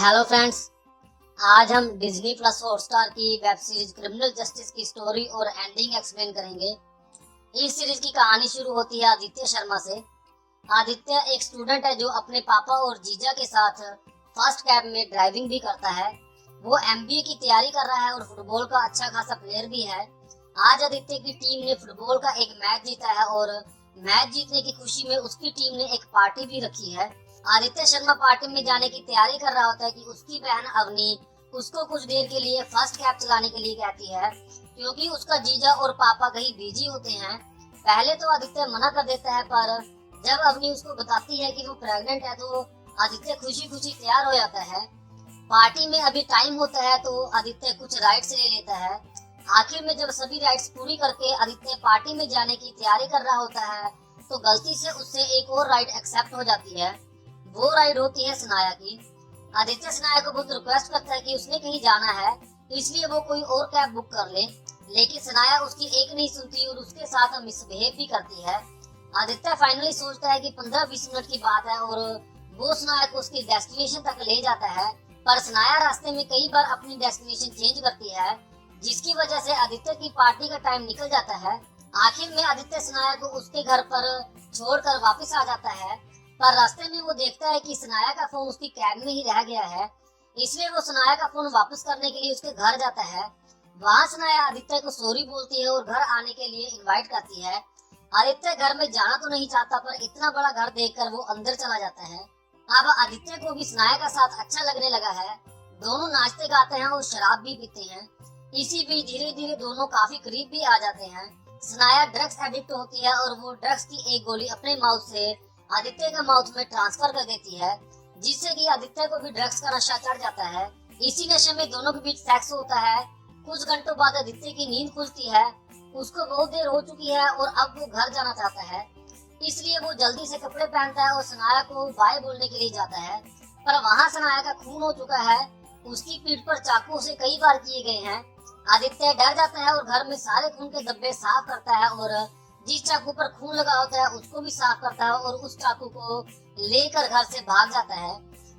Hello friends, आज हम Disney plus Hotstar की वेब सीरीज क्रिमिनल जस्टिस की स्टोरी और एंडिंग एक्सप्लेन करेंगे। इस सीरीज की कहानी शुरू होती है आदित्य शर्मा से। आदित्य एक स्टूडेंट है जो अपने पापा और जीजा के साथ फर्स्ट कैब में ड्राइविंग भी करता है। वो एमबीए की तैयारी कर रहा है और फुटबॉल का अच्छा खासा प्लेयर भी है। आज आदित्य की टीम ने फुटबॉल का एक मैच जीता है और मैच जीतने की खुशी में उसकी टीम ने एक पार्टी भी रखी है। आदित्य शर्मा पार्टी में जाने की तैयारी कर रहा होता है कि उसकी बहन अवनी उसको कुछ देर के लिए फर्स्ट कैब चलाने के लिए कहती है, क्योंकि उसका जीजा और पापा कहीं बिजी होते हैं। पहले तो आदित्य मना कर देता है, पर जब अवनी उसको बताती है कि वो प्रेग्नेंट है तो आदित्य खुशी खुशी तैयार हो जाता है। पार्टी में अभी टाइम होता है तो आदित्य कुछ राइड्स ले लेता है। आखिर में जब सभी राइड्स पूरी करके आदित्य पार्टी में जाने की तैयारी कर रहा होता है तो गलती से उससे एक और राइड एक्सेप्ट हो जाती है। वो राइड होती है सनाया की। आदित्य सनाया को बहुत रिक्वेस्ट करता है कि उसने कहीं जाना है, इसलिए वो कोई और कैब बुक कर ले, लेकिन सनाया उसकी एक नहीं सुनती और उसके साथ मिसबिहेव भी करती है। आदित्य फाइनली सोचता है कि 15-20 मिनट की बात है और वो सनाया को उसकी डेस्टिनेशन तक ले जाता है, पर सनाया रास्ते में कई बार अपनी डेस्टिनेशन चेंज करती है, जिसकी वजह से आदित्य की पार्टी का टाइम निकल जाता है। आखिर में आदित्य सनाया को उसके घर पर छोड़कर वापस आ जाता है, पर रास्ते में वो देखता है कि सनाया का फोन उसकी कैब में ही रह गया है, इसलिए वो सनाया का फोन वापस करने के लिए उसके घर जाता है। वहाँ सनाया आदित्य को सॉरी बोलती है और घर आने के लिए इनवाइट करती है। आदित्य घर में जाना तो नहीं चाहता, पर इतना बड़ा घर देखकर वो अंदर चला जाता है। अब आदित्य को भी सनाया का साथ अच्छा लगने लगा है। दोनों नाचते गाते हैं और शराब भी पीते हैं। इसी बीच धीरे धीरे दोनों काफी करीब भी आ जाते हैं। सनाया ड्रग्स एडिक्ट होती है और वो ड्रग्स की एक गोली अपने माउथ से आदित्य के माउथ में ट्रांसफर कर देती है, जिससे कि आदित्य को भी ड्रग्स का नशा चढ़ जाता है। इसी नशे में दोनों के बीच सेक्स होता है। कुछ घंटों बाद आदित्य की नींद खुलती है। उसको बहुत देर हो चुकी है और अब वो घर जाना चाहता है, इसलिए वो जल्दी से कपड़े पहनता है और सनाया को बाय बोलने के लिए जाता है, पर वहाँ सनाया का खून हो चुका है। उसकी पीठ पर चाकू से कई बार किए गए हैं। आदित्य डर जाता है और घर में सारे खून के धब्बे साफ करता है और जिस चाकू पर खून लगा होता है उसको भी साफ करता है और उस चाकू को लेकर घर से भाग जाता है।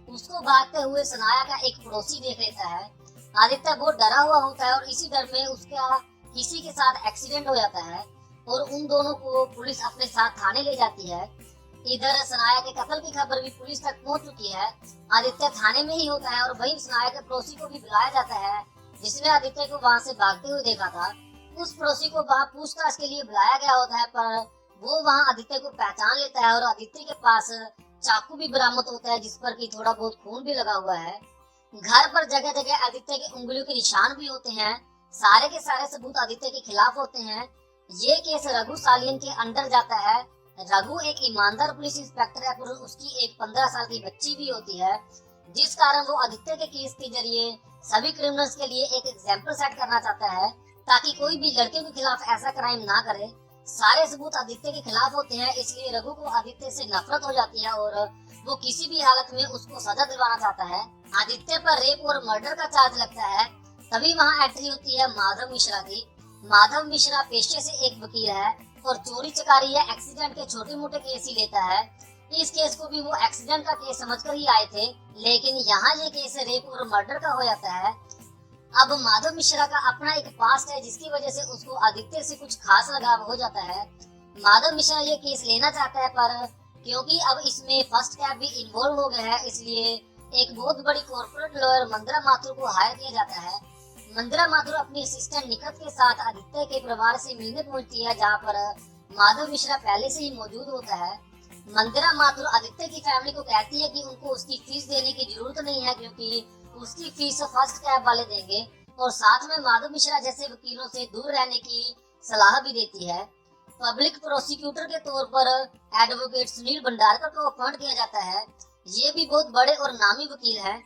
उसको भागते हुए सनाया का एक पड़ोसी देख लेता है। आदित्य बहुत डरा हुआ होता है और इसी डर में उसका किसी के साथ एक्सीडेंट हो जाता है और उन दोनों को पुलिस अपने साथ थाने ले जाती है। इधर सनाया के कत्ल की खबर भी पुलिस तक पहुंच चुकी है। आदित्य थाने में ही होता है और वहीं सनाया के पड़ोसी को भी बुलाया जाता है, जिसने आदित्य को वहां से भागते हुए देखा था। उस पड़ोसी को वहाँ पूछताछ के लिए बुलाया गया होता है, पर वो वहाँ आदित्य को पहचान लेता है और आदित्य के पास चाकू भी बरामद होता है, जिस पर कि थोड़ा बहुत खून भी लगा हुआ है। घर पर जगह जगह आदित्य के उंगलियों के निशान भी होते हैं। सारे के सारे सबूत आदित्य के खिलाफ होते हैं। ये केस रघु सालियन के अंडर जाता है। रघु एक ईमानदार पुलिस इंस्पेक्टर है, पर उसकी एक 15 साल की बच्ची भी होती है, जिस कारण वो आदित्य के केस के जरिए सभी क्रिमिनल्स के लिए एक एग्जाम्पल सेट करना चाहता है, ताकि कोई भी लड़के के खिलाफ ऐसा क्राइम ना करे। सारे सबूत आदित्य के खिलाफ होते हैं, इसलिए रघु को आदित्य से नफरत हो जाती है और वो किसी भी हालत में उसको सजा दिलवाना चाहता है। आदित्य पर रेप और मर्डर का चार्ज लगता है। तभी वहाँ एंट्री होती है माधव मिश्रा की। माधव मिश्रा पेशे से एक वकील है और चोरी चकारी या एक्सीडेंट के छोटे मोटे केस ही लेता है। इस केस को भी वो एक्सीडेंट का केस समझकर ही आए थे, लेकिन यहाँ ये केस रेप और मर्डर का हो जाता है। अब माधव मिश्रा का अपना एक पास्ट है, जिसकी वजह से उसको आदित्य से कुछ खास लगाव हो जाता है। माधव मिश्रा ये केस लेना चाहता है, पर क्योंकि अब इसमें फर्स्ट कैब भी इन्वॉल्व हो गया है, इसलिए एक बहुत बड़ी कॉर्पोरेट लॉयर मंदिरा माथुर को हायर किया जाता है। मंदिरा माथुर अपनी असिस्टेंट निखत के साथ आदित्य के परिवार से मिलने पहुंचती है, जहाँ पर माधव मिश्रा पहले से ही मौजूद होता है। मंदिरा माथुर आदित्य की फैमिली को कहती है कि उनको उसकी फीस देने की जरूरत नहीं है, क्योंकि उसकी फीस फर्स्ट कैब वाले देंगे, और साथ में माधव मिश्रा जैसे वकीलों से दूर रहने की सलाह भी देती है। पब्लिक प्रोसिक्यूटर के तौर पर एडवोकेट सुनील भंडारकर को अपॉइंट किया जाता है। ये भी बहुत बड़े और नामी वकील हैं।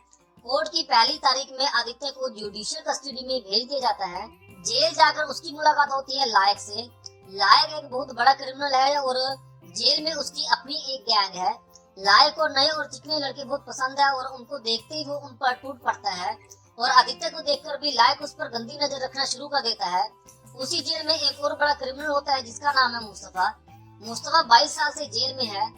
कोर्ट की पहली तारीख में आदित्य को जुडिशियल कस्टडी में भेज दिया जाता है। जेल जाकर उसकी मुलाकात होती है लायक से। लायक एक बहुत बड़ा क्रिमिनल है और जेल में उसकी अपनी एक गैंग है। लायक को नए और चिकने लड़के बहुत पसंद है और उनको देखते ही वो उन पर टूट पड़ता है और आदित्य को देखकर भी लायक उस पर गंदी नजर रखना शुरू कर देता है। उसी जेल में एक और बड़ा क्रिमिनल होता है, जिसका नाम है मुस्तफा। मुस्तफा 22 साल से जेल में है।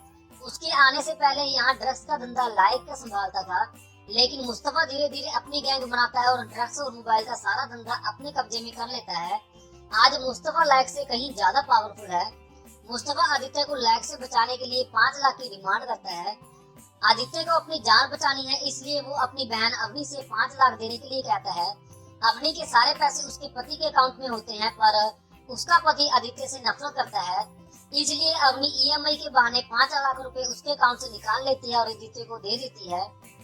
उसके आने से पहले यहाँ ड्रग्स का धंधा लायक का संभालता था। लेकिन मुस्तफा धीरे धीरे अपनी गैंग बनाता है और ड्रग्स और मोबाइल का सारा धंधा अपने कब्जे में कर लेता है। आज मुस्तफा लायक से कहीं ज्यादा पावरफुल है। मुस्तफा आदित्य को लायक से बचाने के लिए 5 लाख की डिमांड करता है। आदित्य को अपनी जान बचानी है, इसलिए वो अपनी बहन अवनी से 5 लाख देने के लिए कहता है। अवनी के सारे पैसे उसके पति के अकाउंट में होते हैं, पर उसका पति आदित्य से नफरत करता है, इसलिए अवनी ईएमआई के बहाने 5 लाख रुपए उसके अकाउंट से निकाल लेती है और आदित्य को दे देती है।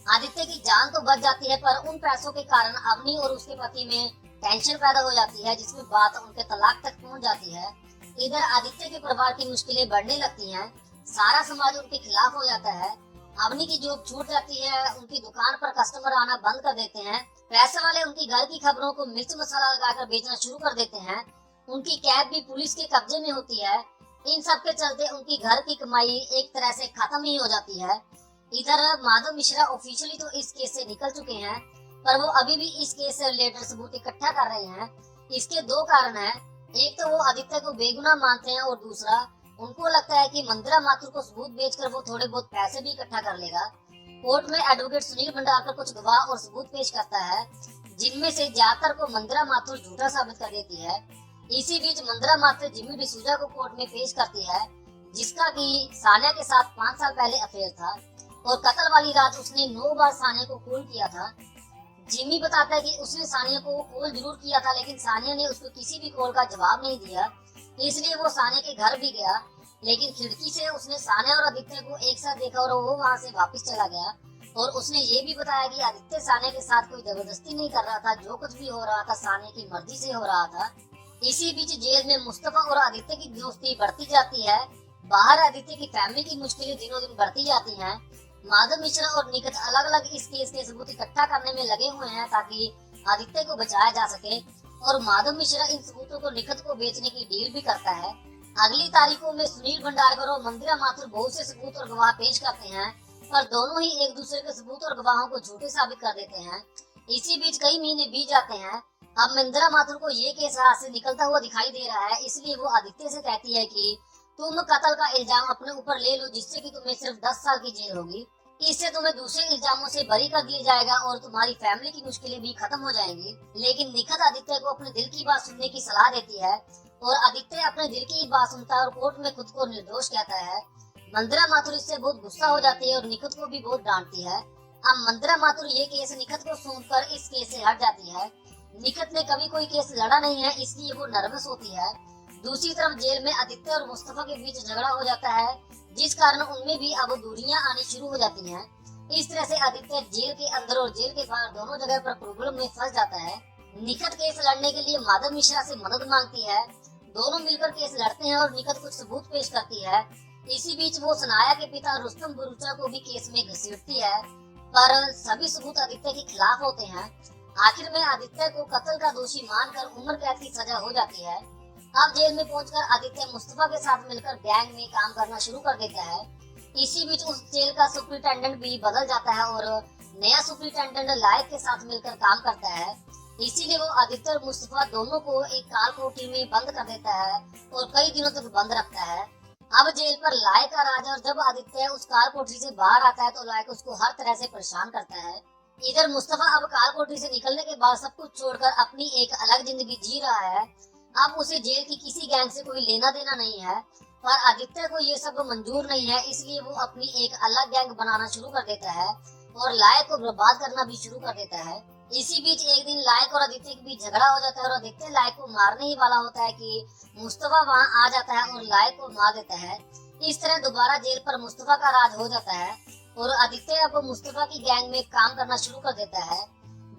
आदित्य की जान तो बच जाती है, पर उन पैसों के कारण अवनी और उसके पति में टेंशन पैदा हो जाती है, जिसमें बात उनके तलाक तक पहुंच जाती है। इधर आदित्य के परिवार की मुश्किलें बढ़ने लगती हैं। सारा समाज उनके खिलाफ हो जाता है। अवनी की जॉब छूट जाती है, उनकी दुकान पर कस्टमर आना बंद कर देते हैं। पैसे वाले उनकी घर की खबरों को मिर्च मसाला लगाकर बेचना शुरू कर देते हैं। उनकी कैब भी पुलिस के कब्जे में होती है। इन सब के चलते उनकी घर की कमाई एक तरह से खत्म ही हो जाती है। इधर माधव मिश्रा ऑफिशियली तो इस केस से निकल चुके हैं, पर वो अभी भी इस केस से रिलेटेड सबूत इकट्ठा कर रहे हैं। इसके 2 कारण हैं। एक तो वो आदित्य को बेगुनाह मानते हैं और दूसरा उनको लगता है कि मंदिरा माथुर को सबूत बेचकर वो थोड़े बहुत पैसे भी इकट्ठा कर लेगा। कोर्ट में एडवोकेट सुनील भंडारकर कुछ गवाह और सबूत पेश करता है, जिनमें से ज्यादातर को मंदिरा माथुर झूठा साबित कर देती है। इसी बीच मंदिरा माथुर जिमी डिसूजा को कोर्ट में पेश करती है, जिसका कि सानिया के साथ 5 साल पहले अफेयर था और कत्ल वाली रात उसने 9 बार सानिया को कॉल किया था। जिमी बताता है कि उसने सानिया को कॉल जरूर किया था, लेकिन सानिया ने उसको किसी भी कॉल का जवाब नहीं दिया, इसलिए वो सानिया के घर भी गया, लेकिन खिड़की से उसने सानिया और आदित्य को एक साथ देखा और वो वहाँ से वापस चला गया। और उसने ये भी बताया कि आदित्य सानिया के साथ कोई जबरदस्ती नहीं कर रहा था, जो कुछ भी हो रहा था सानिया की मर्जी से हो रहा था। इसी बीच जेल में मुस्तफा और आदित्य की दोस्ती बढ़ती जाती है। बाहर आदित्य की फैमिली की मुश्किलें दिनों दिन बढ़ती जाती हैं। माधव मिश्रा और निखत अलग अलग इस केस के सबूत इकट्ठा करने में लगे हुए हैं ताकि आदित्य को बचाया जा सके, और माधव मिश्रा इन सबूतों को निखत को बेचने की डील भी करता है। अगली तारीखों में सुनील भंडारकर और मंदिरा माथुर बहुत से सबूत और गवाह पेश करते हैं, पर दोनों ही एक दूसरे के सबूत और गवाहों को झूठे साबित कर देते हैं। इसी बीच कई महीने बीत जाते हैं। अब मंदिरा माथुर को ये केस हाथ से निकलता हुआ दिखाई दे रहा है, इसलिए वो आदित्य से कहती है कि तुम कत्ल का इल्जाम अपने ऊपर ले लो, जिससे कि तुम्हें सिर्फ 10 साल की जेल होगी। इससे तुम्हें दूसरे इल्जामों से बरी कर दिया जाएगा और तुम्हारी फैमिली की मुश्किलें भी खत्म हो जाएंगी। लेकिन निखत आदित्य को अपने दिल की बात सुनने की सलाह देती है और आदित्य अपने दिल की बात सुनता है और कोर्ट में खुद को निर्दोष कहता है। मंदिरा माथुर इससे बहुत गुस्सा हो जाती है और निखत को भी बहुत डांटती है। अब मंदिरा माथुर ये केस निखत को सौंपकर इस केस से हट जाती है। निखत ने कभी कोई केस लड़ा नहीं है, इसलिए वो नर्वस होती है। दूसरी तरफ जेल में आदित्य और मुस्तफा के बीच झगड़ा हो जाता है, जिस कारण उनमें भी अब दूरियां आनी शुरू हो जाती हैं। इस तरह से आदित्य जेल के अंदर और जेल के बाहर दोनों जगह पर प्रॉब्लम में फंस जाता है। निखत केस लड़ने के लिए माधव मिश्रा से मदद मांगती है। दोनों मिलकर केस लड़ते हैं और निखत कुछ सबूत पेश करती है। इसी बीच वो सनाया के पिता रुस्तम बरूचा को भी केस में घसीटती है, पर सभी सबूत आदित्य के खिलाफ होते हैं। आखिर में आदित्य को कत्ल का दोषी मानकर उम्र कैद की सजा हो जाती है। अब जेल में पहुंचकर आदित्य मुस्तफा के साथ मिलकर गैंग में काम करना शुरू कर देता है। इसी बीच उस जेल का सुपरिटेंडेंट भी बदल जाता है और नया सुपरिटेंडेंट लायक के साथ मिलकर काम करता है। इसीलिए वो आदित्य और मुस्तफा दोनों को एक काल कोठरी में बंद कर देता है और कई दिनों तक बंद रखता है। अब जेल पर लायक का राज, और जब आदित्य उस काल कोठरी से बाहर आता है तो लायक उसको हर तरह से परेशान करता है। इधर मुस्तफा अब काल कोठरी से निकलने के बाद सब कुछ छोड़कर अपनी एक अलग जिंदगी जी रहा है। अब उसे जेल की किसी गैंग से कोई लेना देना नहीं है, पर आदित्य को ये सब मंजूर नहीं है, इसलिए वो अपनी एक अलग गैंग बनाना शुरू कर देता है और लायक को बर्बाद करना भी शुरू कर देता है। इसी बीच एक दिन लायक और आदित्य के बीच झगड़ा हो जाता है और आदित्य लायक को मारने ही वाला होता है कि मुस्तफा वहाँ आ जाता है और लायक को मार देता है। इस तरह दोबारा जेल पर मुस्तफा का राज हो जाता है और आदित्य अब मुस्तफा की गैंग में काम करना शुरू कर देता है।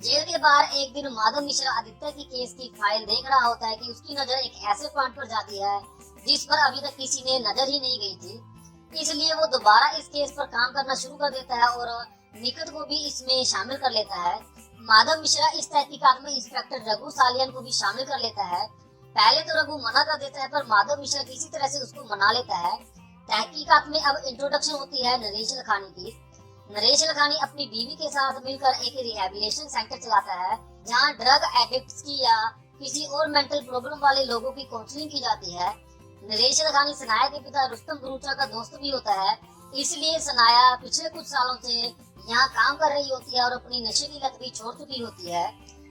जेल के बाहर एक दिन माधव मिश्रा आदित्य की केस की फाइल देख रहा होता है कि उसकी नजर एक ऐसे पॉइंट पर जाती है जिस पर अभी तक किसी ने नजर ही नहीं गई थी। इसलिए वो दोबारा इस केस पर काम करना शुरू कर देता है और निखत को भी इसमें शामिल कर लेता है। माधव मिश्रा इस तहकीकात में इंस्पेक्टर रघु सालियन को भी शामिल कर लेता है। पहले तो रघु मना कर देता है, पर माधव मिश्रा किसी तरह से उसको मना लेता है। तहकीकात में अब इंट्रोडक्शन होती है नरेश लखानी की। नरेश लखानी अपनी बीवी के साथ मिलकर एक रिहैबिलिटेशन सेंटर चलाता है, जहां ड्रग एडिक्ट्स की या किसी और मेंटल प्रॉब्लम वाले लोगों की काउंसलिंग की जाती है। नरेश लखानी सनाया के पिता रुस्तम बरूचा का दोस्त भी होता है, इसलिए सनाया पिछले कुछ सालों से यहाँ काम कर रही होती है और अपनी नशे की लत भी छोड़ चुकी होती है,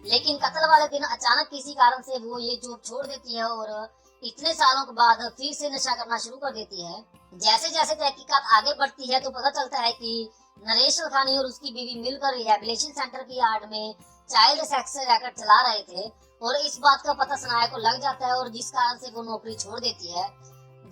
लेकिन कत्ल वाले दिन अचानक किसी कारण से वो ये जॉब छोड़ देती है और इतने सालों के बाद फिर से नशा करना शुरू कर देती है। जैसे जैसे तहकीकात आगे बढ़ती है तो पता चलता है कि नरेश लखानी और उसकी बीवी मिलकर रिहैबिलिटेशन सेंटर की आड़ में चाइल्ड सेक्स रैकेट चला रहे थे और इस बात का पता सनाया को लग जाता है और जिस कारण से वो नौकरी छोड़ देती है।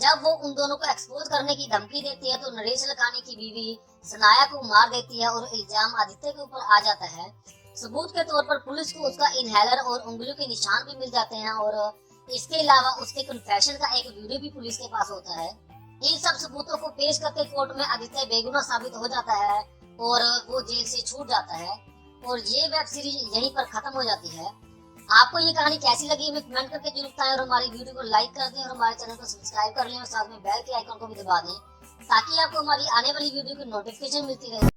जब वो उन दोनों को एक्सपोज करने की धमकी देती है तो नरेश लखानी की बीवी सनाया को मार देती है और इल्जाम आदित्य के ऊपर आ जाता है। सबूत के तौर पर पुलिस को उसका इनहेलर और उंगलियों के निशान भी मिल जाते हैं और इसके अलावा उसके कन्फेशन का एक वीडियो भी पुलिस के पास होता है। इन सब सबूतों को पेश करके कोर्ट में आदित्य बेगुनाह साबित हो जाता है और वो जेल से छूट जाता है और ये वेब सीरीज यहीं पर खत्म हो जाती है। आपको ये कहानी कैसी लगी हमें कमेंट करके जरूर बताएं और हमारी वीडियो को लाइक कर दें और हमारे चैनल को सब्सक्राइब कर लें और साथ में बेल के आइकन को भी दबा दें ताकि आपको हमारी आने वाली वीडियो की नोटिफिकेशन मिलती रहे।